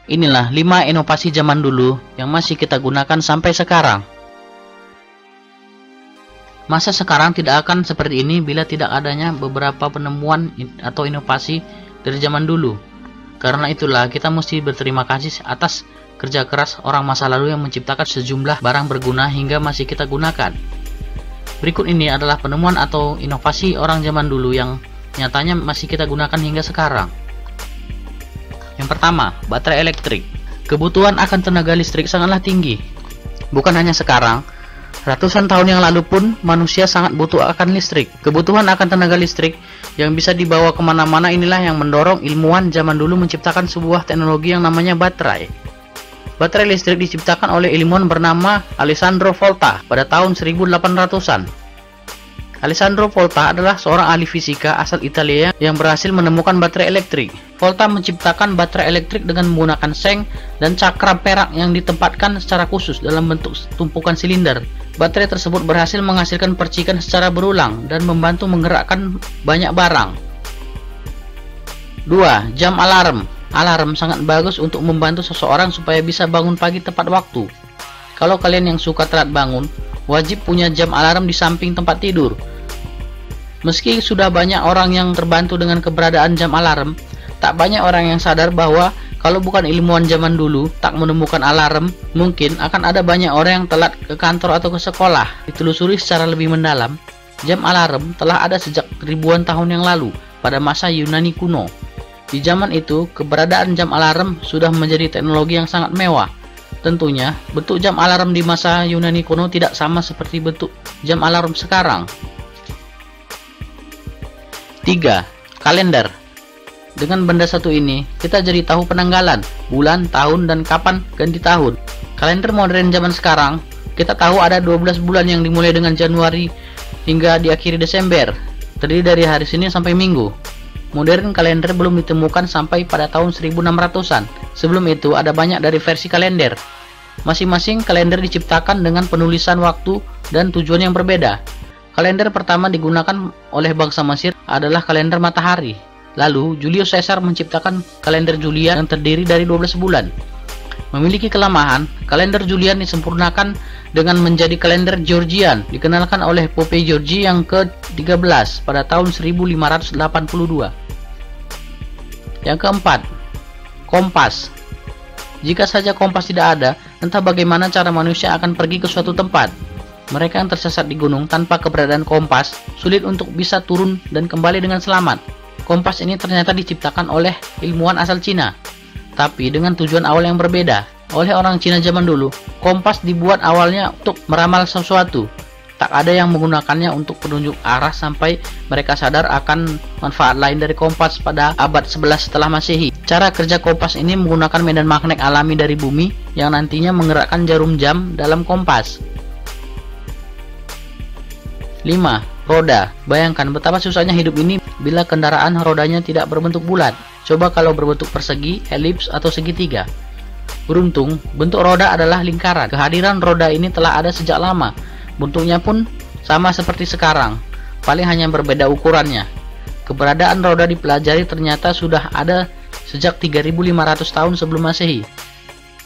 Inilah 5 inovasi zaman dulu yang masih kita gunakan sampai sekarang. Masa sekarang tidak akan seperti ini bila tidak adanya beberapa penemuan atau inovasi dari zaman dulu. Karena itulah kita mesti berterima kasih atas kerja keras orang masa lalu yang menciptakan sejumlah barang berguna hingga masih kita gunakan. Berikut ini adalah penemuan atau inovasi orang zaman dulu yang nyatanya masih kita gunakan hingga sekarang. Yang pertama, baterai elektrik. Kebutuhan akan tenaga listrik sangatlah tinggi. Bukan hanya sekarang, ratusan tahun yang lalu pun manusia sangat butuh akan listrik. Kebutuhan akan tenaga listrik yang bisa dibawa kemana-mana inilah yang mendorong ilmuwan zaman dulu menciptakan sebuah teknologi yang namanya baterai. Baterai listrik diciptakan oleh ilmuwan bernama Alessandro Volta pada tahun 1800-an. Alessandro Volta adalah seorang ahli fisika asal Italia yang berhasil menemukan baterai elektrik. Volta menciptakan baterai elektrik dengan menggunakan seng dan cakram perak yang ditempatkan secara khusus dalam bentuk tumpukan silinder. Baterai tersebut berhasil menghasilkan percikan secara berulang dan membantu menggerakkan banyak barang. 2. Jam alarm. Alarm sangat bagus untuk membantu seseorang supaya bisa bangun pagi tepat waktu. Kalau kalian yang suka telat bangun, wajib punya jam alarm di samping tempat tidur. Meski sudah banyak orang yang terbantu dengan keberadaan jam alarm, tak banyak orang yang sadar bahwa kalau bukan ilmuwan zaman dulu tak menemukan alarm, mungkin akan ada banyak orang yang telat ke kantor atau ke sekolah. Ditelusuri secara lebih mendalam, jam alarm telah ada sejak ribuan tahun yang lalu pada masa Yunani kuno. Di zaman itu, keberadaan jam alarm sudah menjadi teknologi yang sangat mewah. Tentunya, bentuk jam alarm di masa Yunani kuno tidak sama seperti bentuk jam alarm sekarang. 3. Kalender. Dengan benda satu ini, kita jadi tahu penanggalan, bulan, tahun, dan kapan ganti tahun. Kalender modern zaman sekarang, kita tahu ada 12 bulan yang dimulai dengan Januari hingga diakhiri Desember, terdiri dari hari Senin sampai Minggu. Modern kalender belum ditemukan sampai pada tahun 1600-an. Sebelum itu ada banyak dari versi kalender. Masing-masing kalender diciptakan dengan penulisan waktu dan tujuan yang berbeda. Kalender pertama digunakan oleh bangsa Mesir adalah kalender matahari. Lalu Julius Caesar menciptakan kalender Julian yang terdiri dari 12 bulan. Memiliki kelemahan, kalender Julian disempurnakan dengan menjadi kalender Georgian, dikenalkan oleh Pope Georgi yang ke-13 pada tahun 1582. Yang keempat, kompas. Jika saja kompas tidak ada, entah bagaimana cara manusia akan pergi ke suatu tempat. Mereka yang tersesat di gunung tanpa keberadaan kompas, sulit untuk bisa turun dan kembali dengan selamat. Kompas ini ternyata diciptakan oleh ilmuwan asal Cina, tapi dengan tujuan awal yang berbeda. Oleh orang Cina zaman dulu, kompas dibuat awalnya untuk meramal sesuatu. Tak ada yang menggunakannya untuk penunjuk arah sampai mereka sadar akan manfaat lain dari kompas pada abad 11 setelah Masehi. Cara kerja kompas ini menggunakan medan magnet alami dari bumi yang nantinya menggerakkan jarum jam dalam kompas. 5. Roda. Bayangkan betapa susahnya hidup ini bila kendaraan rodanya tidak berbentuk bulat. Coba kalau berbentuk persegi, elips, atau segitiga. Beruntung, bentuk roda adalah lingkaran. Kehadiran roda ini telah ada sejak lama. Bentuknya pun sama seperti sekarang, paling hanya berbeda ukurannya. Keberadaan roda dipelajari ternyata sudah ada sejak 3500 tahun sebelum Masehi.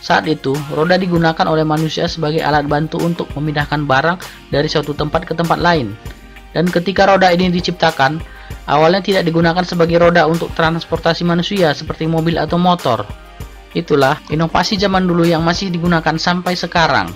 Saat itu, roda digunakan oleh manusia sebagai alat bantu untuk memindahkan barang dari suatu tempat ke tempat lain. Dan ketika roda ini diciptakan, awalnya tidak digunakan sebagai roda untuk transportasi manusia seperti mobil atau motor. Itulah inovasi zaman dulu yang masih digunakan sampai sekarang.